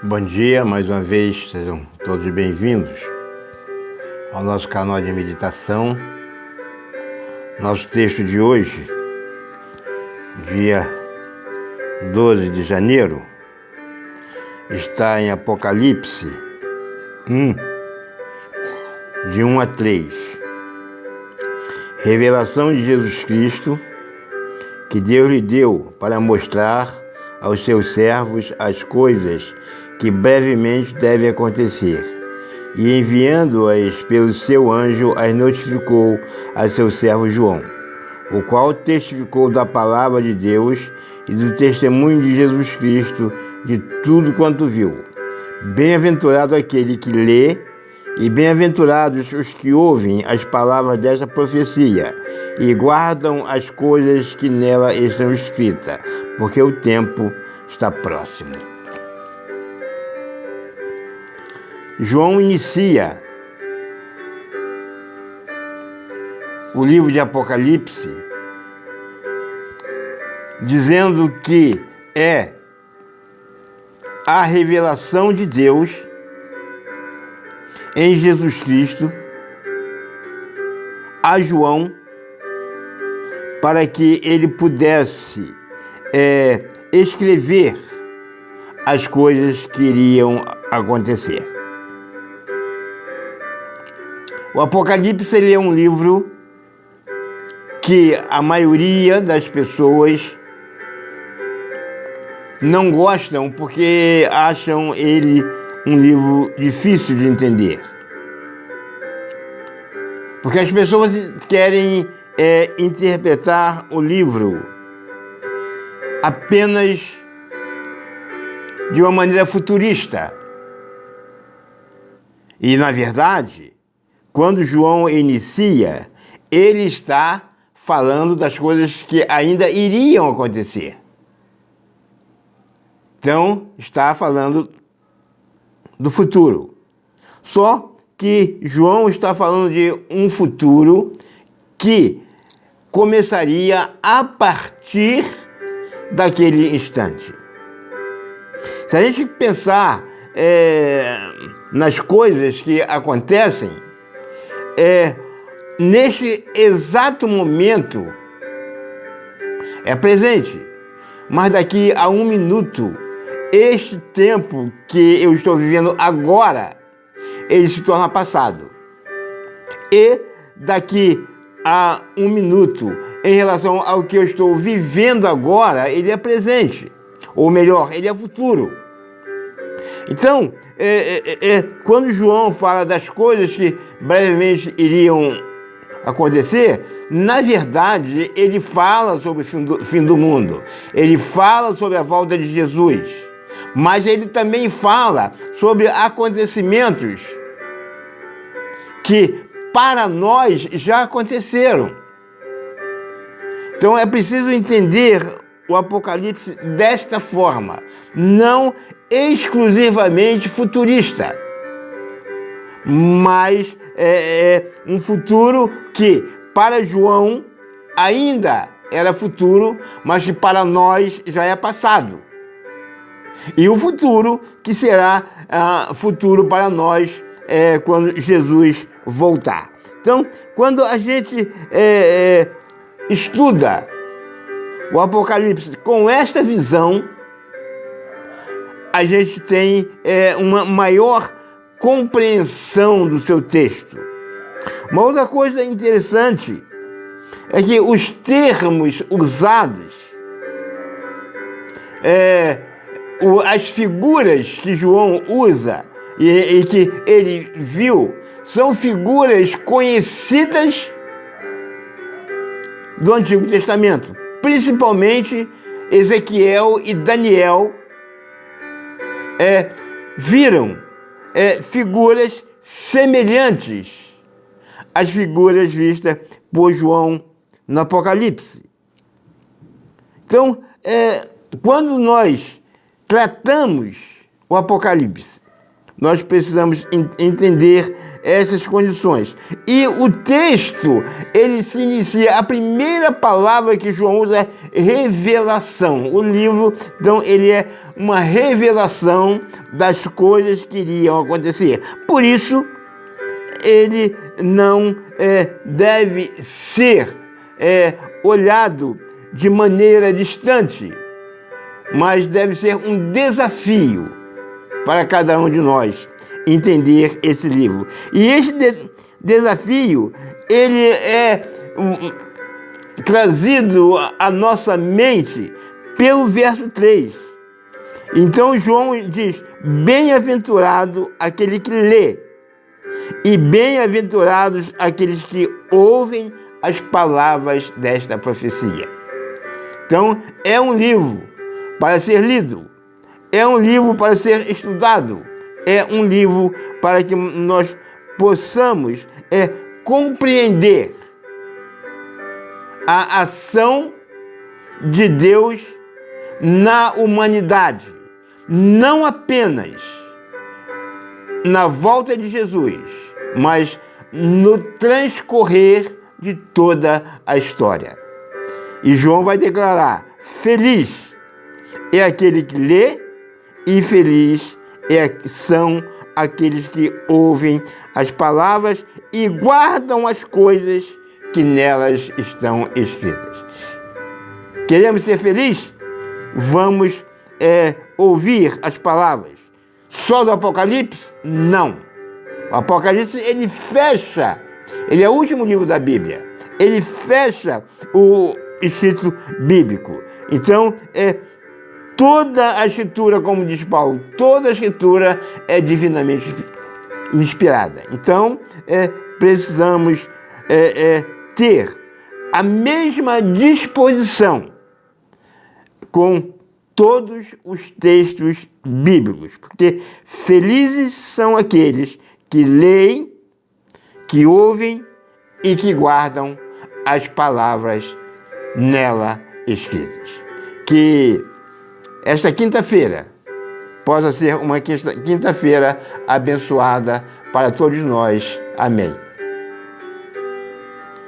Bom dia, mais uma vez, sejam todos bem-vindos ao nosso canal de meditação. Nosso texto de hoje, dia 12 de janeiro, está em Apocalipse 1, de 1 a 3. Revelação de Jesus Cristo, que Deus lhe deu para mostrar aos seus servos as coisas que brevemente devem acontecer, e enviando-as pelo seu anjo, as notificou a seu servo João, o qual testificou da palavra de Deus e do testemunho de Jesus Cristo de tudo quanto viu. Bem-aventurado aquele que lê, e bem-aventurados os que ouvem as palavras desta profecia e guardam as coisas que nela estão escritas, porque o tempo está próximo. João inicia o livro de Apocalipse dizendo que é a revelação de Deus em Jesus Cristo a João, para que ele pudesse escrever as coisas que iriam acontecer. O Apocalipse ele é um livro que a maioria das pessoas não gostam porque acham ele um livro difícil de entender. Porque as pessoas querem interpretar o livro apenas de uma maneira futurista. E, na verdade, quando João inicia, ele está falando das coisas que ainda iriam acontecer. Então, está falando do futuro. Só que João está falando de um futuro que começaria a partir daquele instante. Se a gente pensar nas coisas que acontecem, neste exato momento é presente, mas daqui a um minuto, este tempo que eu estou vivendo agora, ele se torna passado. E daqui a um minuto, em relação ao que eu estou vivendo agora, ele é presente. Ou melhor, ele é futuro. Então, quando João fala das coisas que brevemente iriam acontecer, na verdade, ele fala sobre o fim do mundo. Ele fala sobre a volta de Jesus. Mas ele também fala sobre acontecimentos que para nós já aconteceram. Então é preciso entender o Apocalipse desta forma, não exclusivamente futurista, mas um futuro que para João ainda era futuro, mas que para nós já é passado. E o futuro que será futuro para nós quando Jesus voltar. Então, quando a gente estuda o Apocalipse com esta visão, a gente tem uma maior compreensão do seu texto. Uma outra coisa interessante é que os termos usados, as figuras que João usa e que ele viu, são figuras conhecidas do Antigo Testamento. Principalmente Ezequiel e Daniel viram figuras semelhantes às figuras vistas por João no Apocalipse. Então, quando nós tratamos o Apocalipse nós precisamos entender essas condições. E o texto, ele se inicia, a primeira palavra que João usa é revelação. O livro, então, ele é uma revelação das coisas que iriam acontecer. Por isso, ele não deve ser olhado de maneira distante, mas deve ser um desafio para cada um de nós entender esse livro. E esse desafio, ele é trazido à nossa mente pelo verso 3. Então João diz: bem-aventurado aquele que lê, e bem-aventurados aqueles que ouvem as palavras desta profecia. Então, é um livro para ser lido, é um livro para ser estudado, é um livro para que nós possamos compreender a ação de Deus na humanidade, não apenas na volta de Jesus, mas no transcorrer de toda a história. E João vai declarar: feliz é aquele que lê e feliz são aqueles que ouvem as palavras e guardam as coisas que nelas estão escritas. Queremos ser felizes? Vamos ouvir as palavras. Só do Apocalipse? Não. O Apocalipse, ele fecha, ele é o último livro da Bíblia, ele fecha o escrito bíblico. Então, toda a escritura, como diz Paulo, toda a escritura é divinamente inspirada. Então, precisamos ter a mesma disposição com todos os textos bíblicos, porque felizes são aqueles que leem, que ouvem e que guardam as palavras nela escritas. Que esta quinta-feira possa ser uma quinta-feira abençoada para todos nós. Amém.